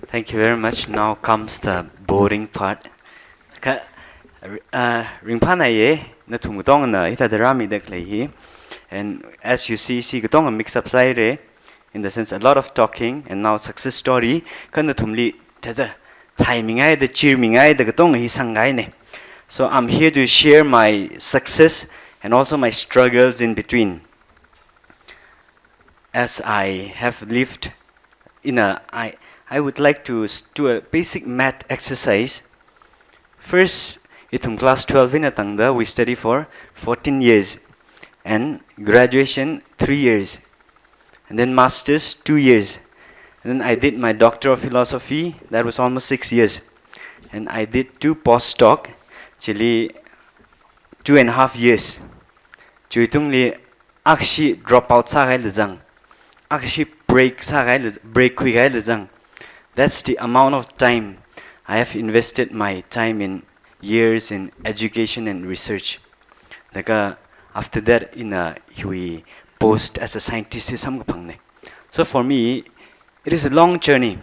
Thank you very much. Now comes the boring part. Ka ringpana ye na tumutong na ita derami deklehi. And as you see gutong a mix up side in the sense a lot of talking and now success story kan na tumli tada timing ay the cheering ay the gutong hi sangay ne. So I'm here to share my success and also my struggles in between. As I have lived in I would like to do a basic math exercise. First, in class 12 in Atangda, we study for 14 years, and graduation 3 years, and then masters 2 years, and then I did my doctor of philosophy. That was almost 6 years, and I did 2 postdoc, actually 2.5 years. Chuitungli akshi drop out sa gai lezang, akshi break sa gai break kui gai lezang. That's the amount of time I have invested my time in years in education and research. Like after that, we post as a scientist. So for me, it is a long journey.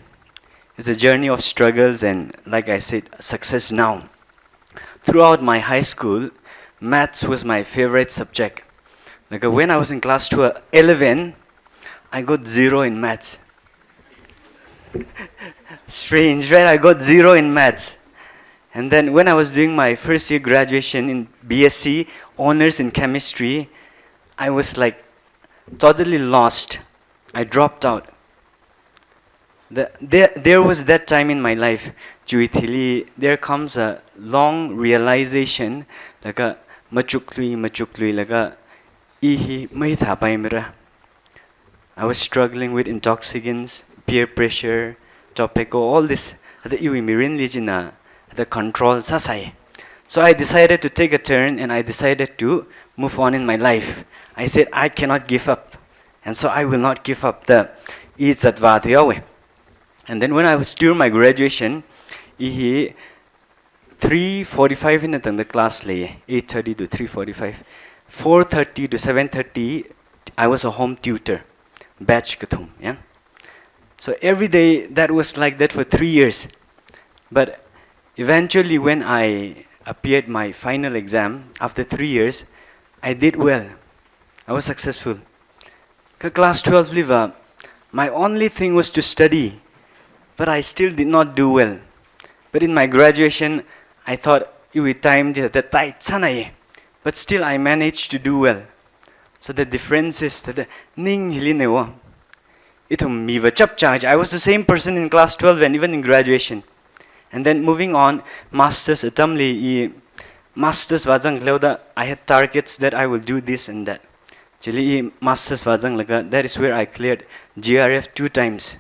It's a journey of struggles and, like I said, success now. Throughout my high school, maths was my favorite subject. Like when I was in class 11, I got 0 in maths. Strange, right? I got 0 in maths. And then when I was doing my first year graduation in BSc, honors in chemistry, I was like totally lost. I dropped out. There was that time in my life, there comes a long realization, like a machuklui, like a ihi mahitha paimira. I was struggling with intoxicants, peer pressure, topico, all this. The control sasai. So I decided to take a turn and I decided to move on in my life. I said I cannot give up, and so I will not give up the Itzatvatyawe. And then when I was during my graduation, 3:45 in the class lay 8:30 to 3:45, 4:30 to 7:30 I was a home tutor, batch kathum, yeah. So every day that was like that for 3 years. But eventually when I appeared my final exam after 3 years, I did well. I was successful. Class 12 liver, my only thing was to study, but I still did not do well. But in my graduation, I thought it would time the tight sanaye, but still I managed to do well. So the difference is that ning hilinewa. I was the same person in class 12 and even in graduation. And then moving on, masters atamli masters wajang leuda, I had targets that I will do this and that. Chili masters wajang laga, that is where I cleared GRF 2 times.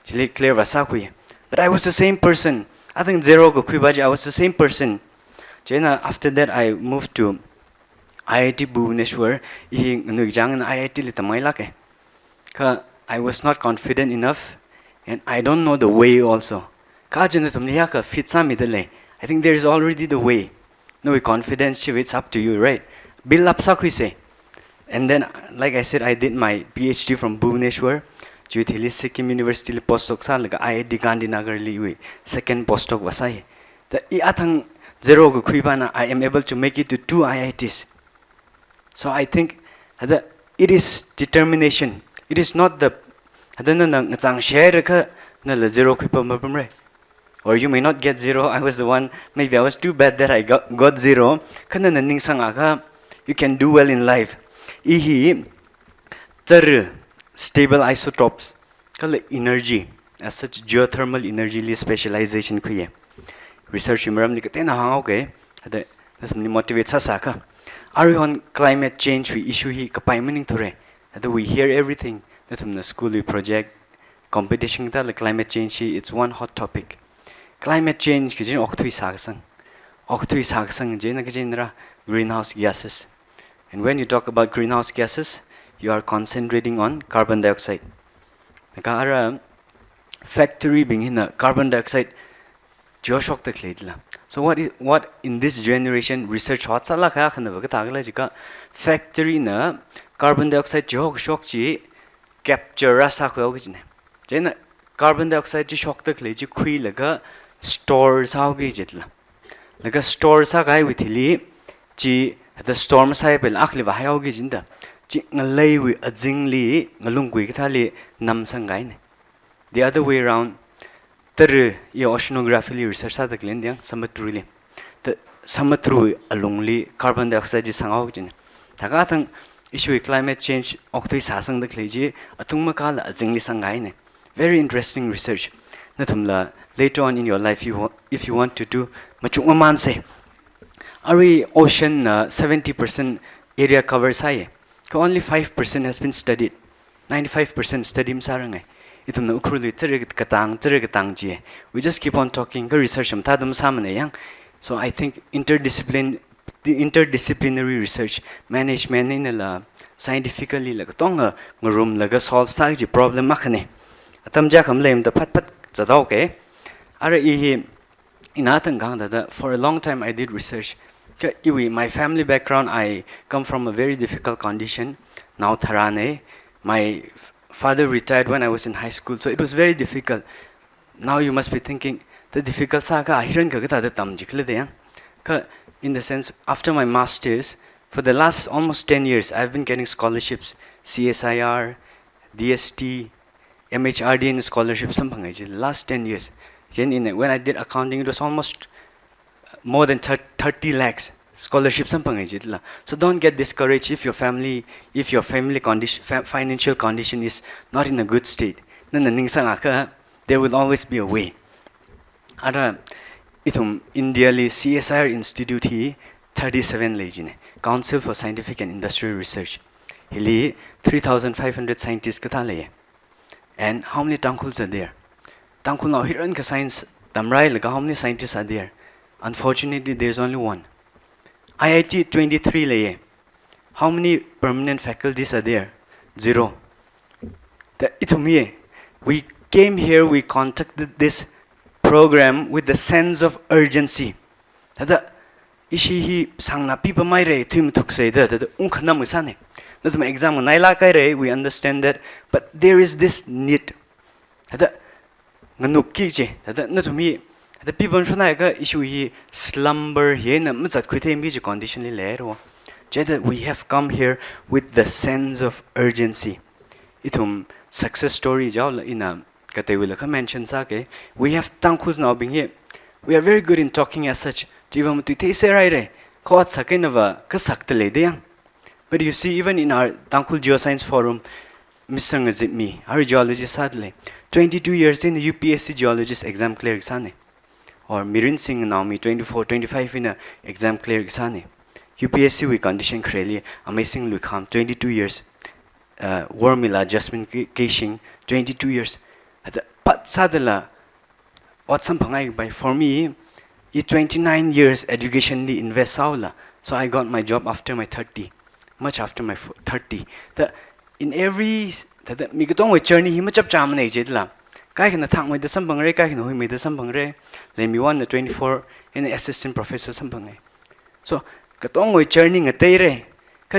Chili clear wasakui. But I was the same person. I think 0 go kuibaji, I was the same person. Jena after that I moved to IIT Bhubaneswar, IIT litamai lake. I was not confident enough, and I don't know the way also. I think there is already the way. No confidence, it's up to you, right? Build up say. And then, like I said, I did my PhD from Bhubaneswar, Sikkim University postdoc sa laga IIT Gandhinagar li second postdoc wasai. The iatang 0 go kuibana, I am able to make it to 2 IITs. So I think that it is determination. It is not the or you may not get 0. I was the one, maybe I was too bad that I got 0. You can do well in life. Stable isotopes, energy, as such geothermal energy specialization. Research okay. That's motivates us. On climate change, we issue we hear everything. That's the school we project competition. Climate change, it's one hot topic. Climate change, greenhouse gases. And when you talk about greenhouse gases, you are concentrating on carbon dioxide. Factory being in carbon dioxide, so what in this generation research hot factory na carbon dioxide shock capture rasa carbon dioxide ji shock tak le ji khui laga store sao gi jitla laga store sa gai withili ji the storm sai pel akhli wa hayau gi jinda ji ngalai wi ajingli ngalung gui thali nam sangai ne the other way around tar ye oceanography research sa tak len diang samatru le the samatru alungli carbon dioxide ji sangau jin daga thang issue climate change oktoi sa sang dak le ji atungma kala ajingli sangai ne very interesting research nathumla later on in your life if you want to do machung man say Ari ocean 70% area covers high. Only 5% has been studied. 95% study msarangai. Itum na ukruli katang ji. We just keep on talking. Go research am tadam samane yang. So I think interdisciplinary research management in la scientifically la tong ngarum la solve sa ji problem makhane. Atam ja kham lem da phat chadaw ke. Ara I inatang gang da for a long time I did research. My family background, I come from a very difficult condition. Now Tharane, my father retired when I was in high school, so it was very difficult. Now you must be thinking, the difficult saga ahiran kagata the tamjikle deyang. In the sense, after my masters, for the last almost 10 years, I've been getting scholarships, CSIR, DST, MHRDN scholarships, something like that. Last 10 years. When I did accounting, it was almost more than 30 lakhs scholarships. So don't get discouraged if your family condition, financial condition is not in a good state. There will always be a way. India CSIR Institute 37 lejine Council for Scientific and Industrial Research. 3,500 scientists and how many Tangkhuls are there? Tangkhul now here in science tamrai how many scientists are there? Unfortunately, there's only one. IIT 23 laye. How many permanent faculties are there? 0. We came here, we contacted this program with the sense of urgency. We understand that, but there is this need. The people who issue slumber condition we have come here with the sense of urgency. Itum success story in a mention we have Tangkhuls now being here. We are very good in talking as such. But you see, even in our Tangkhul Geoscience Forum, Mr. Zimik, our geologist sadly, 22 years in the UPSC geologist exam clear exam. Or Mirin Singh Naomi 24, 25 in a exam clear exam. UPSC we condition clearly amazing Lukham 22 years. Wormila adjustment casing 22 years. But sadala what something by for me 29 years education invest saula. So I got my job after my 30. Much after my 30. In every journey he much up jamane jidla. Kai can attack with the Sambangre, Kai can made the Sambangre, let me one the 24 and the assistant professor Sambangre. So, Katong churning a teire,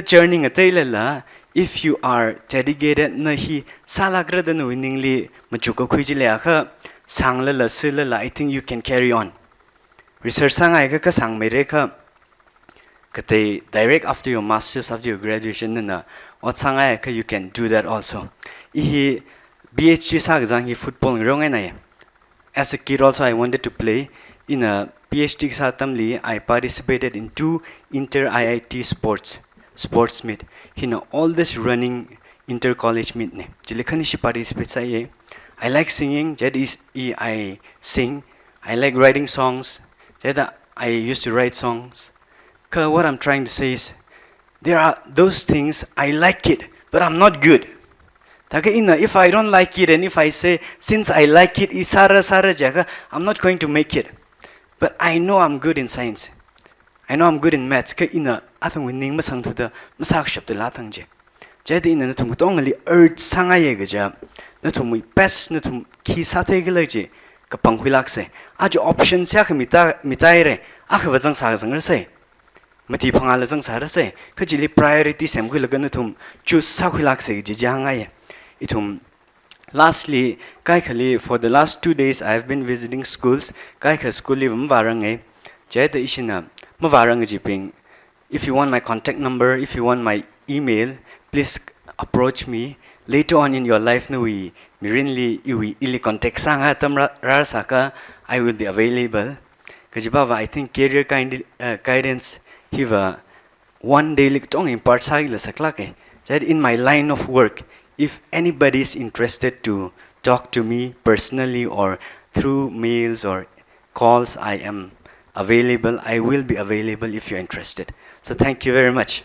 churning a tailor, if you are dedicated, nahi salagra the winningly, Machuko Kujileaka, Sangla la Silla, I think you can carry on. Research sang I sang Mereka Kate direct after your masters, after your graduation, and what sang I you can do that also. BHG sagzang football wrong. As a kid also I wanted to play. In a PhD satamli I participated in 2 inter-IIT sports meet. All this running inter-college meet ne. Jilikhanishi participates I like singing, I sing. I like writing songs. I used to write songs. What I'm trying to say is there are those things I like it, but I'm not good. If I don't like it and if I say, since I like it, I'm not going to make it. But I know I'm good in science. I know I'm good in maths. I know winning masang to the masak shop the latangje. Jadi in the tumutongly urge sangayegaja. Natum best natum ki sategalaje. Kapangwilakse. Ajo options yak mitaire. Akavazang sagazang say. Mati pangalazang sarase. Kajili priority semgulaganatum. Choose sakwilakse jijangaye. Itum Lastly, Kaikali, for the last 2 days, I have been visiting schools. Kaika school livum varangai. Jada ishina mavarang jiping. If you want my contact number, if you want my email, please approach me. Later on in your life, no we mirinli iwi ili contact sanga tam rasaka, I will be available. Kajibava, I think career guidance hiva one day lik tong impart sagila saklake. Jada in my line of work, if anybody is interested to talk to me personally or through mails or calls, I am available. I will be available if you're interested. So thank you very much.